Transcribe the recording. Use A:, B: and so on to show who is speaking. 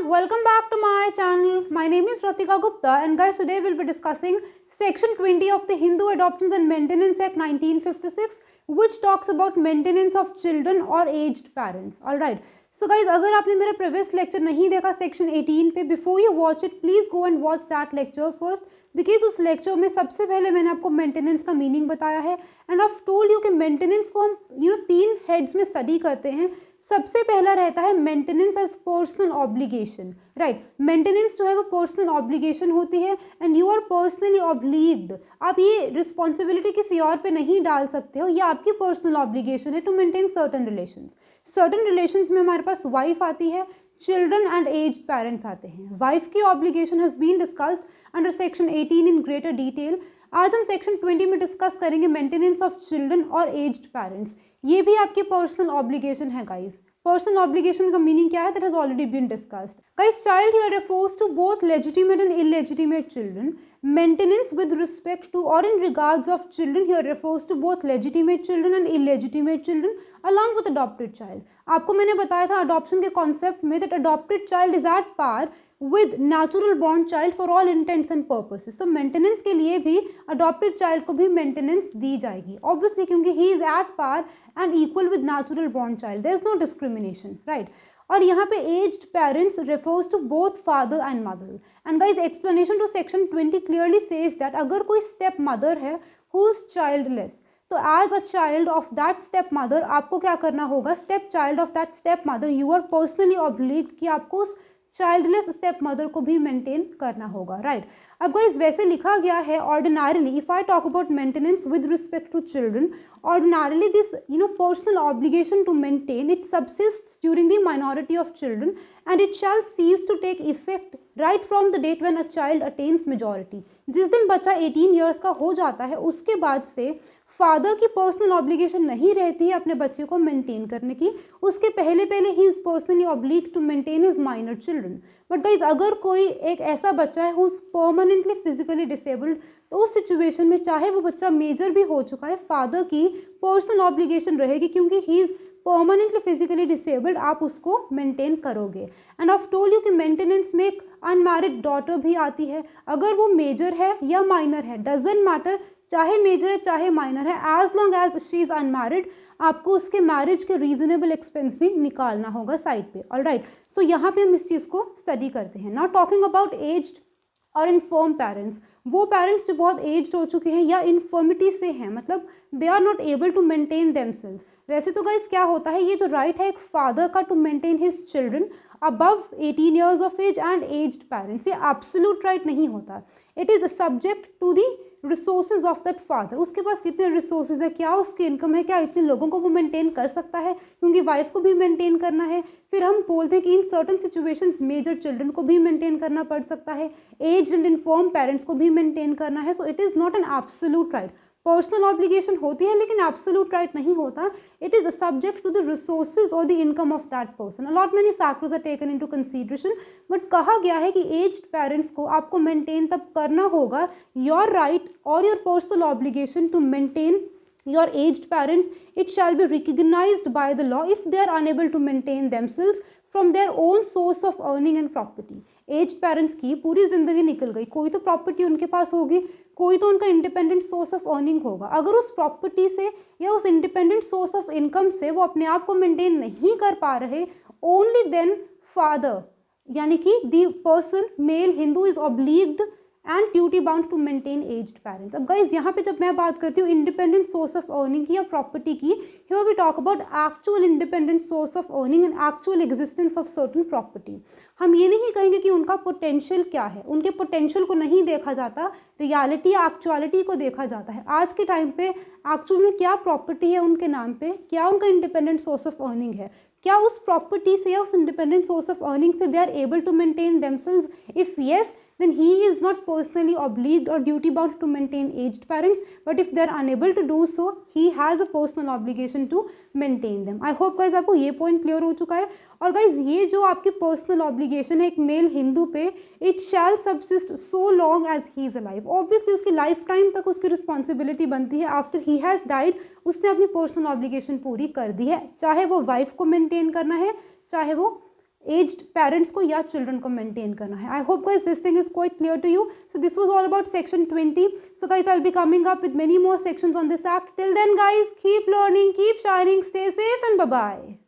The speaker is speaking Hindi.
A: welcome back to my channel. My name is Ratika Gupta and guys, today we'll be discussing section 20 of the Hindu Adoptions and Maintenance Act 1956 which talks about maintenance of children or aged parents. Alright. So guys, अगर आपने मेरा previous lecture नहीं देखा section 18 पे, before you watch it, please go and watch that lecture first because उस lecture में सबसे पहले मैंने आपको maintenance का meaning बताया है and I've told you कि maintenance को हम तीन heads में study करते हैं. सबसे पहला रहता है maintenance as personal obligation. Right, maintenance जो है वो पर्सनल ऑब्लिगेशन होती है and you are personally obliged. आप ये रिस्पॉन्सिबिलिटी किसी और पे नहीं डाल सकते हो, ये आपकी पर्सनल ऑब्लिगेशन है to maintain certain relations. Certain relations में हमारे पास वाइफ आती है, चिल्ड्रन एंड एज्ड पेरेंट्स आते हैं. वाइफ की obligation has been discussed under section 18 in greater detail. आज हम सेक्शन 20 में डिस्कस करेंगे मेंटेनेंस ऑफ चिल्ड्रन और एज्ड पेरेंट्स. ये भी आपकी पर्सनल ऑब्लिगेशन है गाइस. पर्सनल ऑब्लिगेशन का मीनिंग क्या है, that has already been discussed. Guys, child here refers to both legitimate and illegitimate children. Maintenance with respect to और in regards of children here refers to both legitimate children and illegitimate children along with adopted child. आपको मैंने बताया था अडॉप्शन के कॉन्सेप्ट में that adopted child is at par with natural born child for all intents and purposes. तो मेंटेनेंस के लिए भी अडॉप्टेड चाइल्ड को भी मेंटेनेंस दी जाएगी ऑब्वियसली, क्योंकि he is at par and equal with natural born child. There is no discrimination. Right. और यहाँ पे aged parents refers to both father and mother. And guys, explanation to section 20 clearly says that अगर कोई स्टेप मदर है हु इज चाइल्डलेस, तो as a child of that stepmother आपको क्या करना होगा, stepchild of that stepmother you are personally obliged कि आपको उस चाइल्डलेस स्टेप मदर को भी मेंटेन करना होगा. राइट. अब गाइस, वैसे लिखा गया है ordinarily, if I talk about maintenance with respect to children, ordinarily this personal obligation to maintain it subsists during the minority of children and it shall cease to take effect right from the date when a child attains majority. जिस दिन बच्चा 18 years का हो जाता है उसके बाद से फादर की पर्सनल ऑब्लिगेशन नहीं रहती है अपने बच्चे को मेंटेन करने की. उसके पहले पहले ही is personally obliged to maintain his minor children. But guys, अगर कोई एक ऐसा बच्चा है who is permanently physically disabled, तो उस सिचुएशन में चाहे वो बच्चा मेजर भी हो चुका है, फादर की पर्सनल ऑब्लिगेशन रहेगी क्योंकि he is permanently physically disabled, आप उसको मेंटेन करोगे. एंड ऑफ टोल्ड यू कि मेंटेनेंस में एक अनमैरिड डॉटर भी आती है. अगर वो मेजर है या माइनर है, डजेंट मैटर, चाहे मेजर है चाहे माइनर है, as long as she is unmarried, आपको उसके मैरिज के रीजनेबल एक्सपेंस भी निकालना होगा साइड पे. ऑलराइट. सो यहाँ पे हम इस चीज़ को स्टडी करते हैं. नाउ टॉकिंग अबाउट एज्ड और इन्फर्म पेरेंट्स, वो पेरेंट्स जो बहुत एज्ड हो चुके हैं या इन्फर्मिटी से हैं, मतलब they are not able to maintain themselves. वैसे तो गाइस क्या होता है, ये जो राइट है एक फादर का to maintain his children above 18 years of age and aged parents, ये एब्सोल्यूट राइट नहीं होता. It is subject to the resources of that father. उसके पास कितने रिसोर्सेज है, क्या उसकी इनकम है, क्या इतने लोगों को वो मेंटेन कर सकता है, क्योंकि वाइफ को भी मेंटेन करना है. फिर हम बोलते हैं कि in certain situations major children को भी मेंटेन करना पड़ सकता है, एज एंड इन्फॉर्म पेरेंट्स को भी मेंटेन करना है. So it is not an absolute right. Personal obligation होती है लेकिन एब्सोल्यूट राइट नहीं होता. It is subject to the resources और the income of that person. A lot many factors are taken into consideration, but कहा गया है कि एज्ड पेरेंट्स को आपको मेंटेन तब करना होगा. योर राइट और your personal obligation to maintain your aged parents, it shall be recognized by the law if they are unable to maintain themselves from their own source of earning and property. Aged parents की पूरी ज़िंदगी निकल गई, कोई तो प्रॉपर्टी उनके पास होगी, कोई तो उनका इंडिपेंडेंट सोर्स ऑफ अर्निंग होगा. अगर उस प्रॉपर्टी से या उस इंडिपेंडेंट सोर्स ऑफ इनकम से वो अपने आप को मेंटेन नहीं कर पा रहे, ओनली देन फादर यानी कि the person male Hindu is obliged and duty bound to maintain aged parents. अब गाइज, यहाँ पे जब मैं बात करती हूँ इंडिपेंडेंट सोर्स ऑफ अर्निंग की या प्रॉपर्टी की, here we talk about actual independent source of earning and actual existence of certain property. हम ये नहीं कहेंगे कि उनका पोटेंशियल क्या है, उनके पोटेंशियल को नहीं देखा जाता, रियलिटी या एक्चुअलिटी को देखा जाता है. आज के टाइम पे एक्चुअल में क्या प्रॉपर्टी है उनके नाम पे, क्या उनका इंडिपेंडेंट सोर्स ऑफ अर्निंग है, क्या उस प्रॉपर्टी से या उस इंडिपेंडेंट सोर्स ऑफ अर्निंग से they are able to maintain themselves. If yes, then he is not personally obliged or duty bound to maintain aged parents, but if they are unable to do so, he has a personal obligation to maintain them. I hope guys आपको ये पॉइंट क्लियर हो चुका है. और गाइज, ये जो आपकी पर्सनल ऑब्लिगेशन है एक मेल हिंदू पे, it shall subsist so long as he is alive. Obviously उसकी लाइफ टाइम तक उसकी रिस्पॉन्सिबिलिटी बनती है. आफ्टर ही हैज़ डाइड उसने अपनी पर्सनल ऑब्लिगेशन पूरी कर दी है, चाहे वो वाइफ को मेंटेन करना है, चाहे वो एज्ड पेरेंट्स को या चिल्ड्रन को मेंटेन करना है. I hope guys this thing is quite clear to you. So this was all about section 20. So guys, I'll be coming up with many more sections on this act. Till then guys, keep learning, keep shining, stay safe and bye bye.